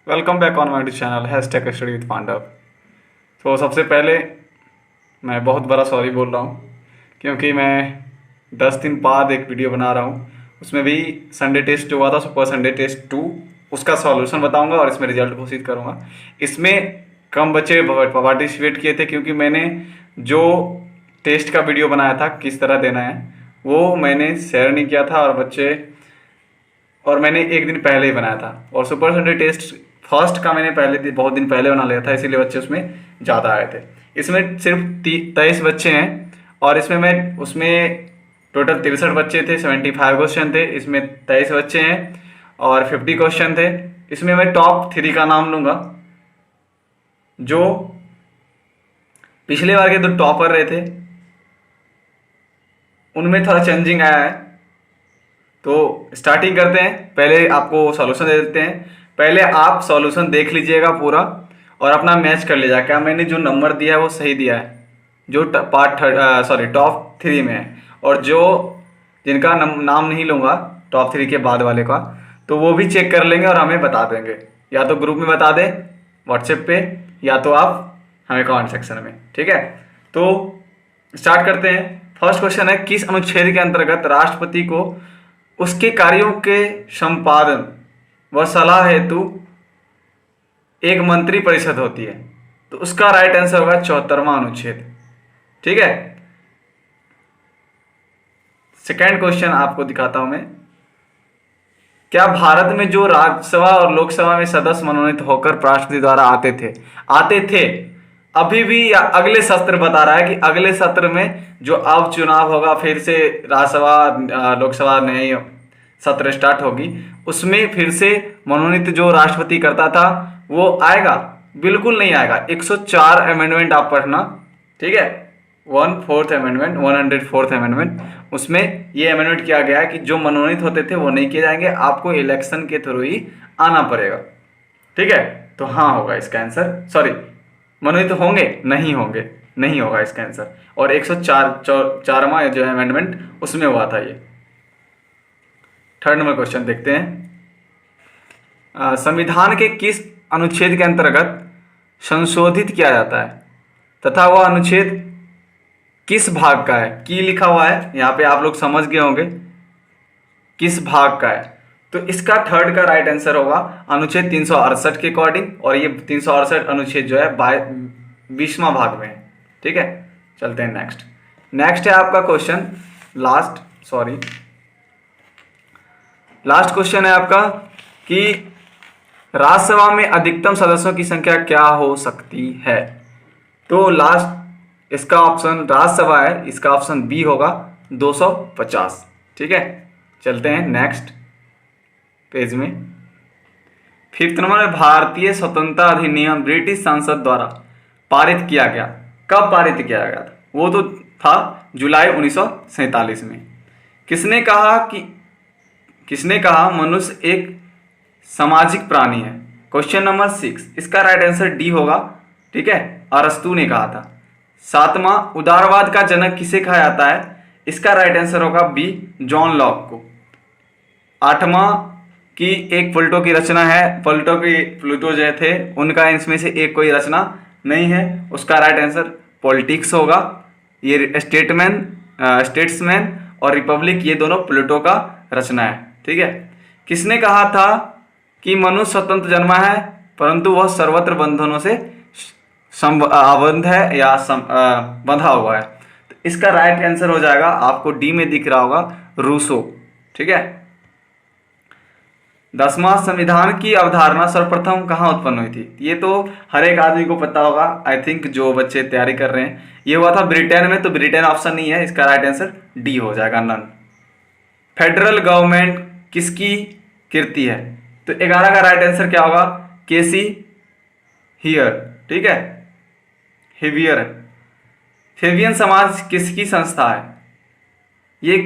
Welcome back on my channel hashtag study with Pandav. तो सबसे पहले मैं बहुत बड़ा सॉरी बोल रहा हूँ, क्योंकि मैं 10 दिन बाद एक वीडियो बना रहा हूँ। उसमें भी संडे टेस्ट जो हुआ था, सुपर संडे टेस्ट 2, उसका सॉल्यूशन बताऊंगा और इसमें रिजल्ट घोषित करूंगा। इसमें कम बच्चे पार्टिसिपेट किए थे, क्योंकि मैंने जो टेस्ट का वीडियो बनाया था किस तरह देना है वो मैंने शेयर नहीं किया था, और मैंने एक दिन पहले ही बनाया था। और सुपर संडे टेस्ट फर्स्ट का मैंने बहुत दिन पहले बना लिया था, इसीलिए बच्चे उसमें ज़्यादा आए थे। इसमें सिर्फ 23 बच्चे हैं, और उसमें टोटल 63 बच्चे थे, 75 क्वेश्चन थे। इसमें 23 बच्चे हैं और 50 क्वेश्चन थे। इसमें मैं टॉप 3 का नाम लूँगा। जो पिछले बार के 2 टॉपर रहे थे, उनमें थोड़ा चेंजिंग आया है। तो स्टार्टिंग करते हैं। पहले आपको सॉल्यूशन दे देते हैं। पहले आप सॉल्यूशन देख लीजिएगा पूरा और अपना मैच कर लीजिएगा, क्या मैंने जो नंबर दिया है वो सही दिया है, जो टॉप 3 में है। और जो जिनका नाम नहीं लूँगा टॉप 3 के बाद वाले का, तो वो भी चेक कर लेंगे और हमें बता देंगे। या तो ग्रुप में बता दें व्हाट्सएप पे, या तो आप हमें कमेंट सेक्शन में। ठीक है, तो स्टार्ट करते हैं। फर्स्ट क्वेश्चन है, किस अनुच्छेद के अंतर्गत राष्ट्रपति को उसके कार्यों के संपादन व सलाह हेतु एक मंत्री परिषद होती है? तो उसका राइट आंसर होगा 74वां अनुच्छेद। ठीक है, सेकेंड क्वेश्चन आपको दिखाता हूं मैं। क्या भारत में जो राज्यसभा और लोकसभा में सदस्य मनोनीत होकर राष्ट्रपति द्वारा आते थे अभी भी, या अगले सत्र बता रहा है कि अगले सत्र में जो अब चुनाव होगा, फिर से राज्यसभा लोकसभा नई सत्र स्टार्ट होगी, उसमें फिर से मनोनीत जो राष्ट्रपति करता था वो आएगा? बिल्कुल नहीं आएगा। 104 अमेंडमेंट आप पढ़ना। ठीक है, 1/4 अमेंडमेंट, 104th अमेंडमेंट, उसमें ये अमेंडमेंट किया गया है कि जो मनोनीत होते थे वो नहीं किए जाएंगे, आपको इलेक्शन के थ्रू ही आना पड़ेगा। ठीक है, तो हाँ होगा इसका आंसर। सॉरी, मनोनीत होंगे, नहीं होगा इसका आंसर। और 104वां जो अमेंडमेंट उसमें हुआ था ये। थर्ड नंबर क्वेश्चन देखते हैं। संविधान के किस अनुच्छेद के अंतर्गत संशोधित किया जाता है तथा वह अनुच्छेद किस भाग का है? की लिखा हुआ है यहाँ पे, आप लोग समझ गए होंगे किस भाग का है। तो इसका थर्ड का राइट आंसर होगा अनुच्छेद 368 के अकॉर्डिंग, और ये 368 अनुच्छेद जो है 20वां भाग में है। ठीक है, चलते हैं नेक्स्ट है आपका क्वेश्चन। लास्ट क्वेश्चन है आपका कि राज्यसभा में अधिकतम सदस्यों की संख्या क्या हो सकती है? तो लास्ट इसका ऑप्शन राज्यसभा है, इसका ऑप्शन बी होगा 250। ठीक है, चलते हैं नेक्स्ट पेज में। फिफ्थ नंबर में, भारतीय स्वतंत्रता अधिनियम ब्रिटिश संसद द्वारा पारित किया गया। कब पारित किया गया था? वो तो था जुलाई 1947 में। किसने कहा मनुष्य एक सामाजिक प्राणी है? क्वेश्चन नंबर 6, इसका राइट आंसर डी होगा। ठीक है, अरस्तु ने कहा था। 7वां, उदारवाद का जनक किसे कहा जाता है? इसका राइट आंसर होगा बी, जॉन लॉक को। 8वां, की एक प्लेटो की रचना है। प्लेटो जो थे उनका इसमें से एक कोई रचना नहीं है, उसका राइट आंसर पॉलिटिक्स होगा। ये स्टेट्समैन और रिपब्लिक, ये दोनों प्लेटो का रचना है। ठीक है, किसने कहा था कि मनुष्य स्वतंत्र जन्मा है परंतु वह सर्वत्र बंधनों से आबद्ध है या बंधा हुआ है? तो इसका राइट आंसर हो जाएगा, आपको डी में दिख रहा होगा, रूसो। ठीक है, 10वां, संविधान की अवधारणा सर्वप्रथम कहाँ उत्पन्न हुई थी? ये तो हर एक आदमी को पता होगा, आई थिंक जो बच्चे तैयारी कर रहे हैं। ये हुआ था ब्रिटेन में, तो ब्रिटेन ऑप्शन नहीं है, इसका राइट आंसर डी हो जाएगा, नन। फेडरल गवर्नमेंट किसकी कृति है? तो 11 का राइट आंसर क्या होगा? केसी हियर। ठीक है, हेवियर। फेबियन समाज किसकी संस्था है? ये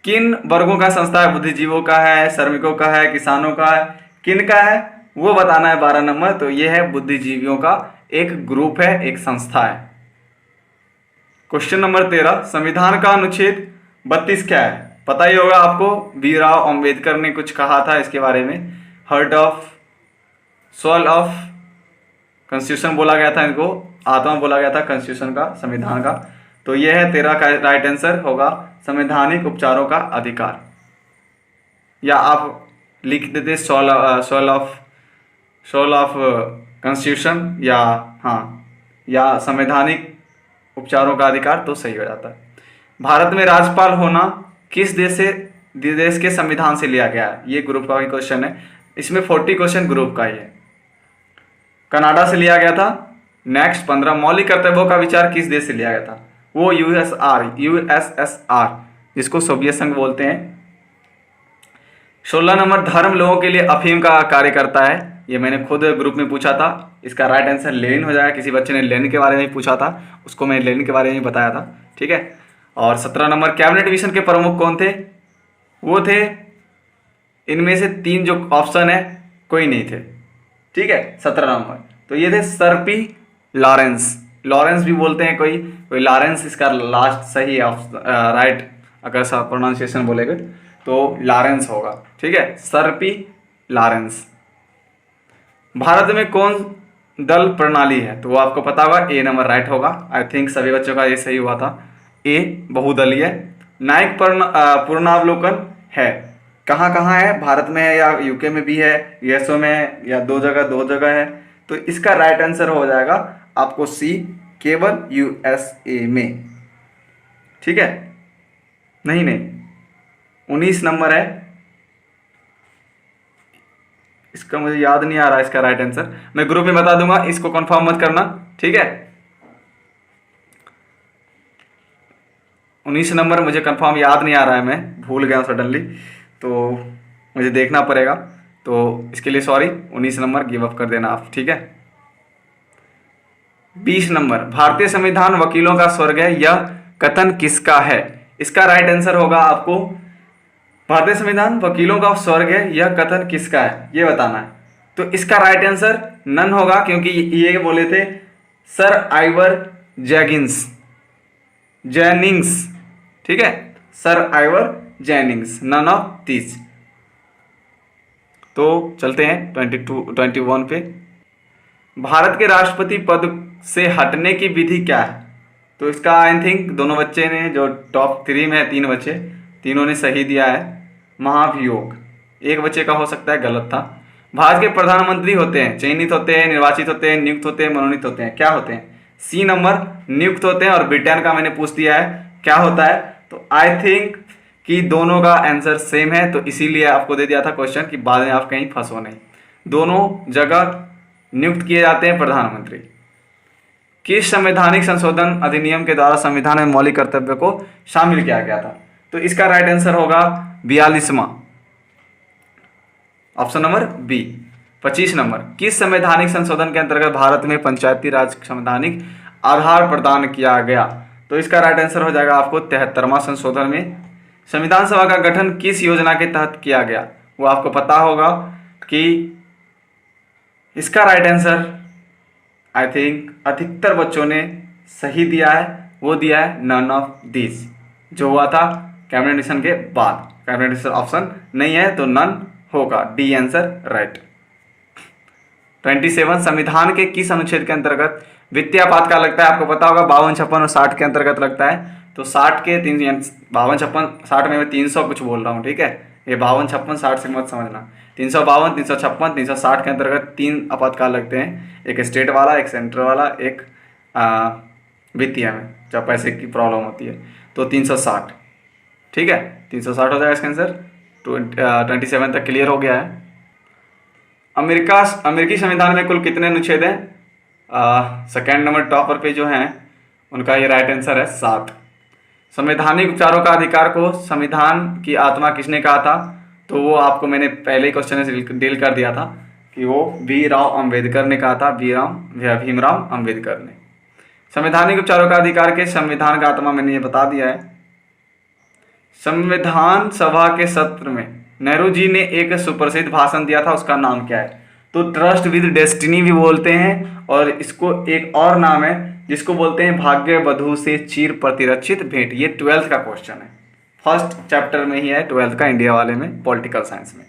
किन वर्गों का संस्था है? बुद्धिजीवों का है, श्रमिकों का है, किसानों का है, किन का है वो बताना है 12 नंबर। तो ये है बुद्धिजीवियों का एक ग्रुप है, एक संस्था है। क्वेश्चन नंबर 13, संविधान का अनुच्छेद 32 क्या है? पता ही होगा आपको, भीमराव अंबेडकर ने कुछ कहा था इसके बारे में। सोल ऑफ कॉन्स्टिट्यूशन बोला गया था, इनको आत्मा बोला गया था कॉन्स्टिट्यूशन का, संविधान का। तो ये है तेरा का राइट आंसर होगा संवैधानिक उपचारों का अधिकार, या आप लिख देते सोल ऑफ कॉन्स्टिट्यूशन, या हाँ, या संवैधानिक उपचारों का अधिकार, तो सही हो जाता है। भारत में राज्यपाल होना किस देश के संविधान से लिया गया है? ये ग्रुप का भी क्वेश्चन है, इसमें 40 क्वेश्चन ग्रुप का ही है। कनाडा से लिया गया था। नेक्स्ट 15 मौलिक कर्तव्यों का विचार किस देश से लिया गया था? वो यूएसएसआर, जिसको सोवियत संघ बोलते हैं। 16 नंबर धर्म लोगों के लिए अफीम का कार्य करता है। ये मैंने खुद ग्रुप में पूछा था, इसका राइट आंसर लेनिन हो जाएगा। किसी बच्चे ने लेनिन के बारे में पूछा था, उसको मैंने लेनिन के बारे में बताया था, ठीक है। और 17 नंबर कैबिनेट मिशन के प्रमुख कौन थे? वो थे, इनमें से 3 जो ऑप्शन है कोई नहीं थे, ठीक है। 17 नंबर तो ये थे सर पी लॉरेंस भी बोलते हैं, कोई लॉरेंस, इसका लास्ट सही राइट अगर प्रोनाउंसिएशन बोलेगा तो लॉरेंस होगा, ठीक है, सर पी लॉरेंस। भारत में कौन दल प्रणाली है? तो वो आपको पता होगा, ए नंबर राइट होगा। आई थिंक सभी बच्चों का ये सही हुआ था, ए बहुदलीय। न्यायिक पूर्णावलोकन है, कहाँ कहाँ है? भारत में है, या यूके में भी है, यूएसओ में है, या दो जगह है। तो इसका राइट आंसर हो जाएगा आपको सी, केवल यूएसए में, ठीक है। नहीं 19 नंबर है, इसका मुझे याद नहीं आ रहा इसका राइट आंसर, मैं ग्रुप में बता दूंगा, इसको कंफर्म मत करना, ठीक है। 19 नंबर मुझे कंफर्म याद नहीं आ रहा है, मैं भूल गया सडनली, तो मुझे देखना पड़ेगा, तो इसके लिए सॉरी। 19 नंबर गिव अप कर देना आप, ठीक है। 20 नंबर भारतीय संविधान वकीलों का स्वर्ग है, यह कथन किसका है? इसका राइट आंसर होगा आपको भारतीय संविधान वकीलों का स्वर्ग है, यह कथन किसका है, ये बताना है। तो इसका राइट आंसर नन होगा, क्योंकि ये बोले थे सर आइवर जेनिंग्स, ठीक है, sir Ivor Jennings, none of this. तो चलते हैं 21 पे। भारत के राष्ट्रपति पद से हटने की विधि क्या है? तो इसका आई थिंक दोनों बच्चे ने, जो टॉप 3 में है 3 बच्चे, तीनों ने सही दिया है, महाभियोग। एक बच्चे का हो सकता है गलत था। भारत के प्रधानमंत्री होते हैं, चयनित होते हैं, निर्वाचित होते हैं, नियुक्त होते हैं, मनोनीत होते हैं, क्या होते हैं? सी नंबर नियुक्त होते हैं। और ब्रिटेन का मैंने पूछ दिया है क्या होता है, तो आई थिंक कि दोनों का आंसर सेम है, तो इसीलिए आपको दे दिया था क्वेश्चन कि बाद में आप कहीं फंसो नहीं। दोनों जगह नियुक्त किए जाते हैं प्रधानमंत्री। किस संवैधानिक संशोधन अधिनियम के द्वारा संविधान में मौलिक कर्तव्य को शामिल किया गया था? तो इसका राइट आंसर होगा 42वां, ऑप्शन नंबर बी। 25 नंबर किस संवैधानिक संशोधन के अंतर्गत भारत में पंचायती राज संवैधानिक आधार प्रदान किया गया? तो इसका राइट आंसर हो जाएगा आपको 73वां संशोधन में। संविधान सभा का गठन किस योजना के तहत किया गया? वो आपको पता होगा कि इसका राइट आंसर आई थिंक अधिकतर बच्चों ने सही दिया है, वो दिया है नन ऑफ दिस, जो हुआ था कैबिनेट मिशन के बाद। कैबिनेट मिशन ऑप्शन नहीं है तो नन होगा, डी आंसर राइट। 27 संविधान के किस अनुच्छेद के अंतर्गत वित्तीय आपातकाल लगता है? आपको पता होगा 52, 56 और 60 के अंतर्गत लगता है। तो 60 के 52, 56, 60 में मैं 300 कुछ बोल रहा हूँ, ठीक है, ये 52, 56, 60 से मत समझना। 352, 356, 360 के अंतर्गत 3 आपातकाल लगते हैं, एक स्टेट वाला, एक सेंट्रल वाला, एक वित्तीय में जब पैसे की प्रॉब्लम होती है। तो 360, ठीक है, 360 हो जाएगा इसका आंसर। 27 तक क्लियर हो गया है। अमेरिकी संविधान में कुल कितने अनुच्छेद हैं? सेकेंड नंबर टॉपर पे जो हैं उनका ये राइट आंसर है 7। संवैधानिक उपचारों का अधिकार को संविधान की आत्मा किसने कहा था? तो वो आपको मैंने पहले ही क्वेश्चन में डील कर दिया था कि वो भीमराव अम्बेडकर ने कहा था, भीमराव अम्बेडकर ने। संवैधानिक उपचारों का अधिकार के संविधान का आत्मा मैंने ये बता दिया है। संविधान सभा के सत्र में नेहरू जी ने एक सुप्रसिद्ध भाषण दिया था, उसका नाम क्या है? तो ट्रस्ट विद डेस्टिनी भी बोलते हैं, और इसको एक और नाम है जिसको बोलते हैं भाग्य वधु से चिर प्रतिरक्षित भेंट। ये 12th का क्वेश्चन है, फर्स्ट चैप्टर में ही है 12th का, इंडिया वाले में, पॉलिटिकल साइंस में।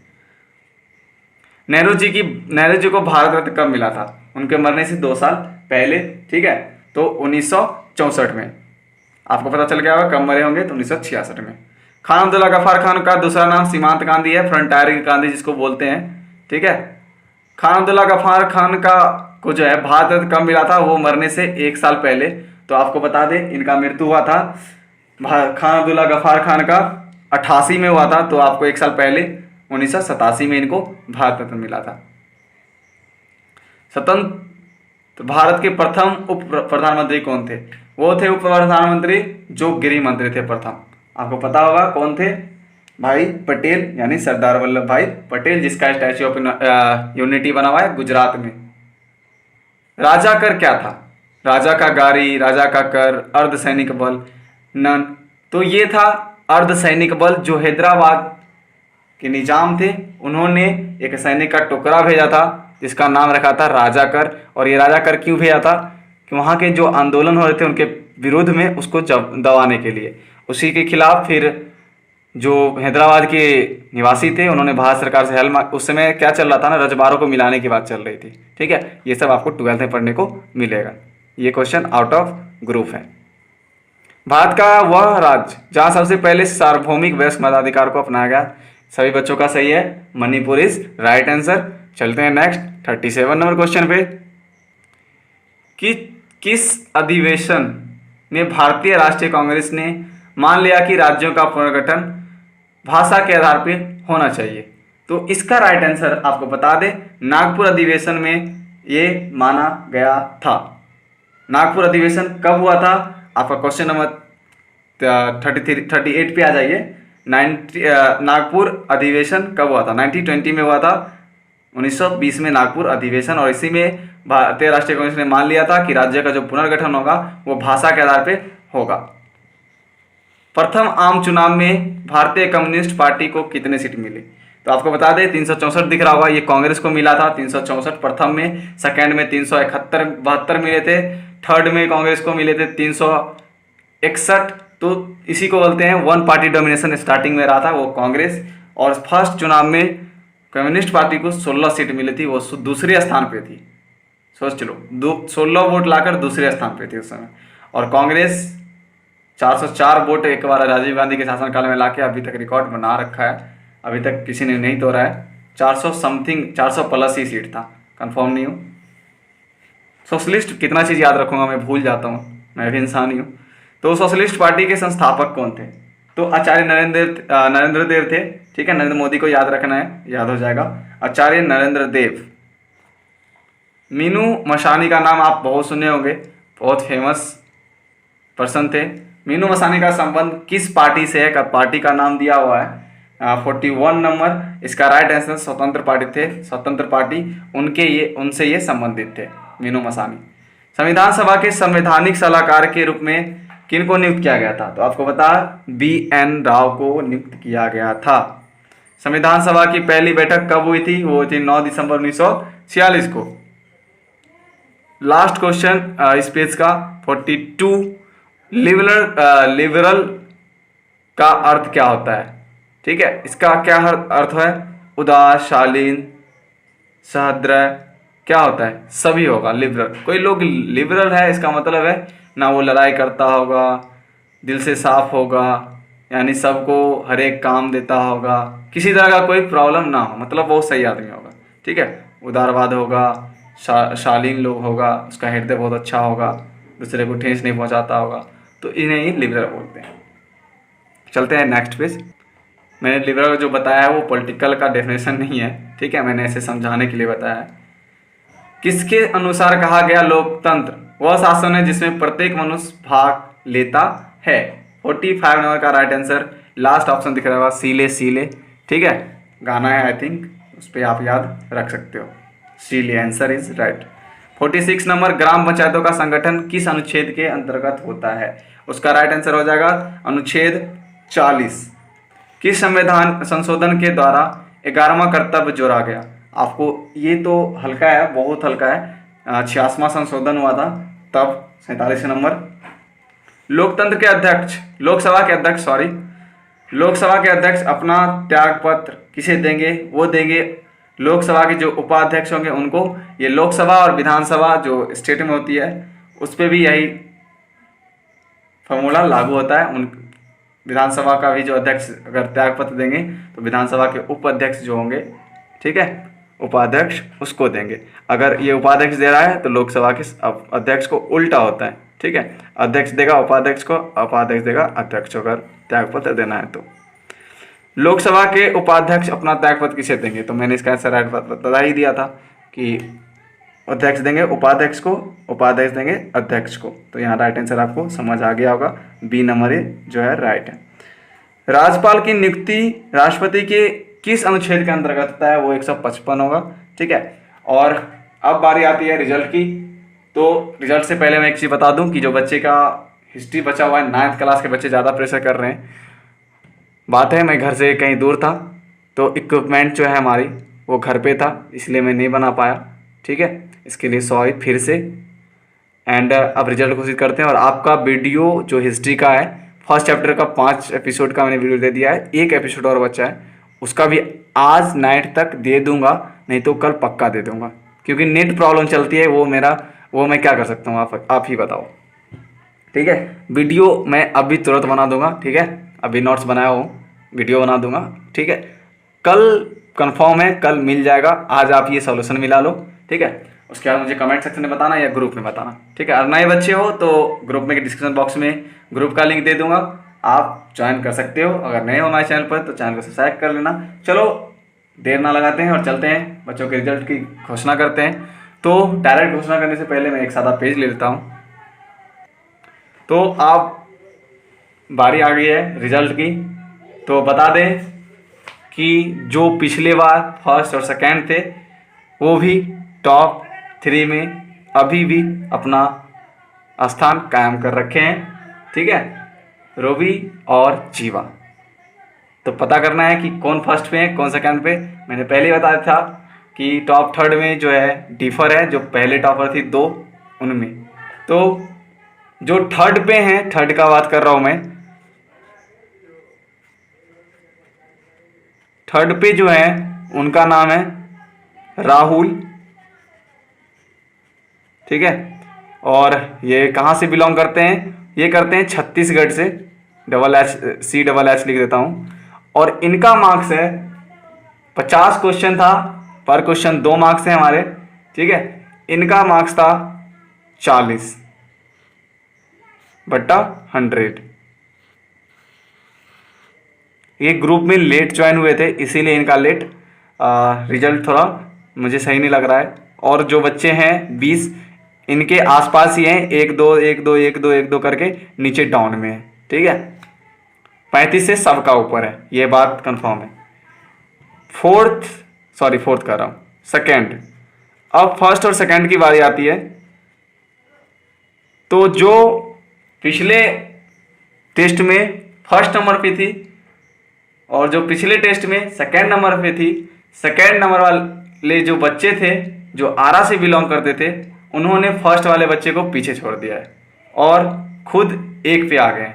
नेहरू जी को भारत रत्न कब मिला था? उनके मरने से 2 साल पहले, ठीक है, तो 1964 में। आपको पता चल गया होगा कब मरे होंगे, तो 1966 में। खान अब्दुल्ला गफ्फार खान का दूसरा नाम सीमांत गांधी है, फ्रंटायर गांधी जिसको बोलते हैं, ठीक है। खान अब्दुल्ला गफ्फार खान का को जो है भारत रत्न कब मिला था? वो मरने से 1 साल पहले। तो आपको बता दें इनका मृत्यु हुआ था खान अब्दुल्ला गफ्फार खान का 88 में हुआ था, तो आपको 1 साल पहले 1987 में इनको भारत रत्न मिला था। स्वतंत्र भारत के प्रथम उप प्रधानमंत्री कौन थे? वो थे उप प्रधानमंत्री जो गृह मंत्री थे प्रथम। आपको पता होगा कौन थे? भाई पटेल, यानी सरदार वल्लभ भाई पटेल, जिसका स्टैच्यू ऑफ यूनिटी बना हुआ है गुजरात में। राजा कर क्या था? राजा का गारी, राजा का कर, अर्धसैनिक बल, नन। तो ये था अर्धसैनिक बल, जो हैदराबाद के निजाम थे, उन्होंने एक सैनिक का टुकड़ा भेजा था जिसका नाम रखा था राजा कर। और ये राजा कर क्यों भेजा था? कि वहाँ के जो आंदोलन हो रहे थे उनके विरुद्ध में उसको दबाने के लिए। उसी के खिलाफ फिर जो हैदराबाद के निवासी थे उन्होंने भारत सरकार से हेल्प, उस समय क्या चल रहा था ना, रजबारों को मिलाने की बात चल रही थी, ठीक है। ये सब आपको 12th में पढ़ने को मिलेगा। ये क्वेश्चन आउट ऑफ ग्रुप है। भारत का वह राज्य जहाँ सबसे पहले सार्वभौमिक वयस्क मताधिकार को अपनाया गया, सभी बच्चों का सही है, मणिपुर इज राइट आंसर। चलते हैं नेक्स्ट 37 नंबर क्वेश्चन पे कि किस अधिवेशन में भारतीय राष्ट्रीय कांग्रेस ने मान लिया कि राज्यों का पुनर्गठन भाषा के आधार पर होना चाहिए? तो इसका राइट आंसर आपको बता दें, नागपुर अधिवेशन में ये माना गया था। नागपुर अधिवेशन कब हुआ था? आपका क्वेश्चन नंबर 38 पे आ जाइए। नागपुर अधिवेशन कब हुआ था? 1920 में हुआ था, 1920 में नागपुर अधिवेशन। और इसी में भारतीय राष्ट्रीय कांग्रेस ने मान लिया था कि राज्य का जो पुनर्गठन होगा वो भाषा के आधार पर होगा। प्रथम आम चुनाव में भारतीय कम्युनिस्ट पार्टी को कितने सीट मिले? तो आपको बता दें 364 दिख रहा होगा, ये कांग्रेस को मिला था 364 प्रथम में। सेकंड में 371-72 मिले थे। थर्ड में कांग्रेस को मिले थे 361। तो इसी को बोलते हैं वन पार्टी डोमिनेशन स्टार्टिंग में रहा था वो कांग्रेस। और फर्स्ट चुनाव में कम्युनिस्ट पार्टी को 16 सीट मिली थी, वो दूसरे स्थान पे थी। सोच चलो, 16 वोट लाकर दूसरे स्थान पे थी उस समय। और कांग्रेस 404 वोट एक बार राजीव गांधी के शासनकाल में लाके अभी तक रिकॉर्ड बना रखा है, अभी तक किसी ने नहीं तोड़ा है। 400 समथिंग, 400 प्लस ही सीट था, कंफर्म नहीं हूँ। सोशलिस्ट कितना चीज़ याद रखूंगा, मैं भूल जाता हूँ, मैं भी इंसान ही हूँ। तो सोशलिस्ट पार्टी के संस्थापक कौन थे? तो आचार्य नरेंद्र देव थे, ठीक है। नरेंद्र मोदी को याद रखना है, याद हो जाएगा। आचार्य नरेंद्र देव। मीनू मसानी का नाम आप बहुत सुने होंगे, बहुत फेमस पर्सन थे। मीनू मसानी का संबंध किस पार्टी से है? का पार्टी का नाम दिया हुआ है 41 नंबर। इसका राइट आंसर स्वतंत्र पार्टी थे, स्वतंत्र पार्टी उनसे ये संबंधित थे मीनू मसानी। संविधान सभा के संवैधानिक सलाहकार के रूप में किनको नियुक्त किया गया था? तो आपको बता BN राव को नियुक्त किया गया था। संविधान सभा की पहली बैठक कब हुई थी? वो थी 9 दिसंबर 1946 को। लास्ट क्वेश्चन इस पेज का 42, लिबरल का अर्थ क्या होता है? ठीक है, इसका क्या अर्थ है? उदार, शालीन, सहृदय, क्या होता है? सभी होगा लिबरल। कोई लोग लिबरल है इसका मतलब है ना वो लड़ाई करता होगा, दिल से साफ होगा, यानी सबको हर एक काम देता होगा, किसी तरह का कोई प्रॉब्लम ना हो, मतलब वो सही आदमी होगा, ठीक है। उदारवाद होगा, शालीन लोग होगा, उसका हृदय बहुत अच्छा होगा, दूसरे को ठेस नहीं पहुंचाता होगा, तो इन्हें ही लिबरल बोलते हैं। चलते हैं नेक्स्ट पेज। मैंने लिबरल जो बताया है वो पॉलिटिकल का डेफिनेशन नहीं है, ठीक है, मैंने ऐसे समझाने के लिए बताया है। किसके अनुसार कहा गया लोकतंत्र वह शासन है जिसमें प्रत्येक मनुष्य भाग लेता है? 45 नंबर का राइट आंसर लास्ट ऑप्शन दिख रहा होगा, सीले सीले, ठीक है, गाना है आई थिंक, उस पर आप याद रख सकते हो। सीले आंसर इज राइट। 46 नंबर ग्राम पंचायतों का संगठन किस अनुच्छेद के अंतर्गत होता है? उसका राइट आंसर हो जाएगा अनुच्छेद 40। किस संविधान संशोधन के द्वारा 11वां कर्तव्य जोड़ा गया? आपको ये तो हल्का है, बहुत हल्का है, 86वां संशोधन हुआ था तब। 47 नंबर लोकतंत्र के अध्यक्ष, लोकसभा के अध्यक्ष अपना त्याग पत्र किसे देंगे? वो देंगे लोकसभा के जो उपाध्यक्ष होंगे उनको, ये लोकसभा और विधानसभा जो स्टेट में होती है उस पर भी यही फॉर्मूला लागू होता है। उन विधानसभा का भी जो अध्यक्ष अगर त्यागपत्र देंगे तो विधानसभा के उपाध्यक्ष जो होंगे, ठीक है, उपाध्यक्ष उसको देंगे। अगर ये उपाध्यक्ष दे रहा है तो लोकसभा के अध्यक्ष को उल्टा होता है, ठीक है, अध्यक्ष देगा उपाध्यक्ष को, उपाध्यक्ष देगा अध्यक्ष को अगर त्यागपत्र देना है तो। लोकसभा के उपाध्यक्ष अपना त्यागपत्र किसे देंगे, तो मैंने इसका आंसर राइट बता ही दिया था कि अध्यक्ष देंगे उपाध्यक्ष को, उपाध्यक्ष देंगे अध्यक्ष को। तो यहाँ राइट आंसर आपको समझ आ गया होगा, बी नंबर ए जो है राइट है। राज्यपाल की नियुक्ति राष्ट्रपति के किस अनुच्छेद के अंतर्गत होता है, वो 155 होगा, ठीक है। और अब बारी आती है रिजल्ट की। तो रिजल्ट से पहले मैं एक चीज़ बता दूं कि जो बच्चे का हिस्ट्री बचा हुआ है, 9th क्लास के बच्चे ज़्यादा प्रेशर कर रहे हैं। बात है मैं घर से कहीं दूर था तो इक्विपमेंट जो है हमारी वो घर पे था, इसलिए मैं नहीं बना पाया, ठीक है, इसके लिए सॉरी फिर से। एंड अब रिजल्ट घोषित करते हैं। और आपका वीडियो जो हिस्ट्री का है, फर्स्ट चैप्टर का 5 एपिसोड का मैंने वीडियो दे दिया है, एक एपिसोड और बचा है, उसका भी आज नाइट तक दे दूंगा, नहीं तो कल पक्का दे दूंगा, क्योंकि नेट प्रॉब्लम चलती है, वो मैं क्या कर सकता हूँ, आप ही बताओ, ठीक है। वीडियो मैं अभी तुरंत बना दूंगा, ठीक है, अभी नोट्स बनाया हो, वीडियो बना दूंगा, ठीक है। कल कंफर्म है, कल मिल जाएगा, आज आप ये सॉल्यूशन मिला लो, ठीक है। उसके बाद मुझे कमेंट सेक्शन में बताना या ग्रुप में बताना, ठीक है। और नए बच्चे हो तो ग्रुप में डिस्क्रिप्शन बॉक्स में ग्रुप का लिंक दे दूंगा, आप ज्वाइन कर सकते हो। अगर नए हो हमारे चैनल पर तो चैनल को सब्सक्राइब कर लेना। चलो देर ना लगाते हैं और चलते हैं बच्चों के रिजल्ट की घोषणा करते हैं। तो डायरेक्ट घोषणा करने से पहले मैं एक सादा पेज ले लेता हूँ। तो आप बारी आ गई है रिजल्ट की। तो बता दें कि जो पिछले बार फर्स्ट और सेकंड थे वो भी टॉप 3 में अभी भी अपना स्थान कायम कर रखे हैं, ठीक है, रोबी और जीवा। तो पता करना है कि कौन फर्स्ट पे है कौन सेकंड पे। मैंने पहले ही बताया था कि टॉप 3rd में जो है डिफर है, जो पहले टॉपर थी 2 उनमें। तो जो 3rd पे हैं, 3rd का बात कर रहा हूं मैं, 3rd पे जो है उनका नाम है राहुल, ठीक है। और ये कहाँ से बिलोंग करते हैं, ये करते हैं छत्तीसगढ़ से, CHH लिख देता हूँ। और इनका मार्क्स है 50 क्वेश्चन था, पर क्वेश्चन 2 मार्क्स हैं हमारे, ठीक है। इनका मार्क्स था 40/100। ये ग्रुप में लेट ज्वाइन हुए थे, इसीलिए इनका लेट रिजल्ट थोड़ा मुझे सही नहीं लग रहा है। और जो बच्चे हैं 20 इनके आसपास ही हैं, 1 2 1 2 1 2 1 2 करके नीचे डाउन में है, ठीक है। 35 से सबका ऊपर है, ये बात कंफर्म है। फोर्थ कर रहा हूँ, सेकंड। अब फर्स्ट और सेकंड की बारी आती है। तो जो पिछले टेस्ट में फर्स्ट नंबर पे थी और जो पिछले टेस्ट में सेकंड नंबर पे थी, सेकंड नंबर वाले जो बच्चे थे जो आरा से बिलोंग करते थे, उन्होंने फर्स्ट वाले बच्चे को पीछे छोड़ दिया है और खुद 1 पे आ गए।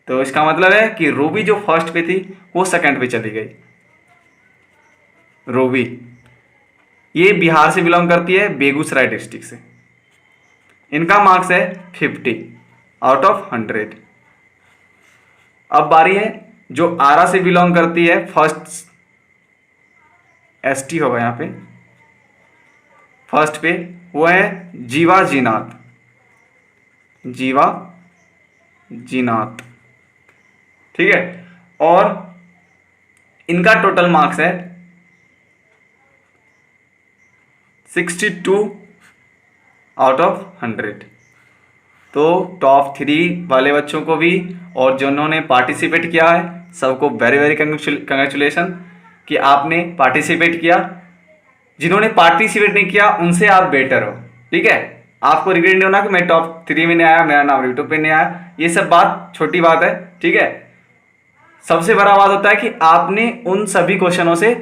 तो इसका मतलब है कि रूबी जो फर्स्ट पे थी वो सेकंड पे चली गई। रूबी ये बिहार से बिलोंग करती है, बेगूसराय डिस्ट्रिक्ट से। इनका मार्क्स है 50/100। अब बारी है जो आरा से बिलोंग करती है, फर्स्ट ST होगा यहाँ पे, फर्स्ट पे वो है जीवा जीनाथ, ठीक है। और इनका टोटल मार्क्स है 62/100। तो टॉप 3 वाले बच्चों को भी और जिन्होंने पार्टिसिपेट किया है सबको वेरी वेरी कंग्रेचुलेशन कि आपने पार्टिसिपेट किया। जिन्होंने पार्टिसिपेट नहीं किया उनसे आप बेटर हो, ठीक है। आपको रिग्रेट नहीं होना कि मैं टॉप 3 में नहीं आया, मेरा नाम यूट्यूब पे नहीं आया, ये सब बात छोटी बात है, ठीक है। सबसे बड़ा बात होता है कि आपने उन सभी क्वेश्चनों से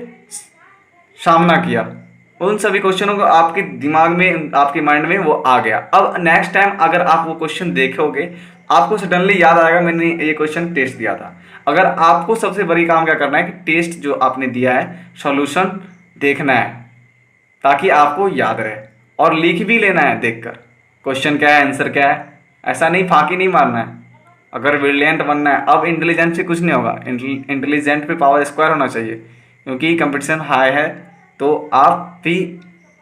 सामना किया, उन सभी क्वेश्चनों को आपके दिमाग में, आपके माइंड में वो आ गया। अब नेक्स्ट टाइम अगर आप वो क्वेश्चन देखोगे आपको सडनली याद आएगा मैंने ये क्वेश्चन टेस्ट दिया था। अगर आपको सबसे बड़ी काम क्या करना है कि टेस्ट जो आपने दिया है सॉल्यूशन देखना है ताकि आपको याद रहे, और लिख भी लेना है देखकर क्वेश्चन क्या है, आंसर क्या है। ऐसा नहीं फांकी नहीं मारना है। अगर ब्रिलियंट बनना है, अब इंटेलिजेंट से कुछ नहीं होगा, इंटेलिजेंट पे पावर स्क्वायर होना चाहिए, क्योंकि कंपटीशन हाई है। तो आप भी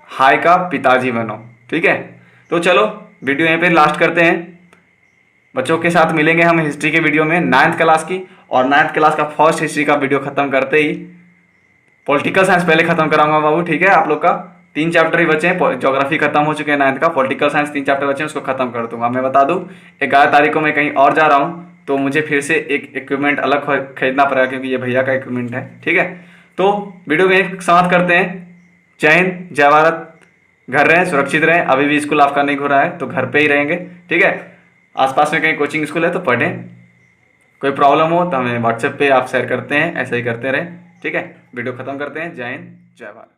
हाई का पिताजी बनो, ठीक है। तो चलो वीडियो यहीं पे लास्ट करते हैं। बच्चों के साथ मिलेंगे हम हिस्ट्री के वीडियो में 9th क्लास की, और 9th क्लास का फर्स्ट हिस्ट्री का वीडियो खत्म करते ही पॉलिटिकल साइंस पहले खत्म कराऊंगा बाबू, ठीक है। आप लोग का 3 चैप्टर ही बचे हैं, ज्योग्राफी खत्म हो चुके हैं 9th का, पॉलिटिकल साइंस 3 चैप्टर बचे हैं, उसको खत्म कर दूंगा। मैं बता दूं 11 तारीख को मैं कहीं और जा रहा हूँ, तो मुझे फिर से एक इक्विपमेंट अलग खरीदना पड़ेगा, क्योंकि ये भैया का इक्विपमेंट है, ठीक है। तो वीडियो में समाप्त करते हैं। जय हिंद, जय भारत। घर रहें, सुरक्षित रहें। अभी भी स्कूल आपका नहीं खुला है तो घर पे ही रहेंगे, ठीक है। आसपास में कहीं कोचिंग स्कूल है तो पढ़ें। कोई प्रॉब्लम हो तो हमें व्हाट्सएप पे आप शेयर करते हैं, ऐसे ही करते रहें, ठीक है। वीडियो खत्म करते हैं। जय हिंद, जय भारत।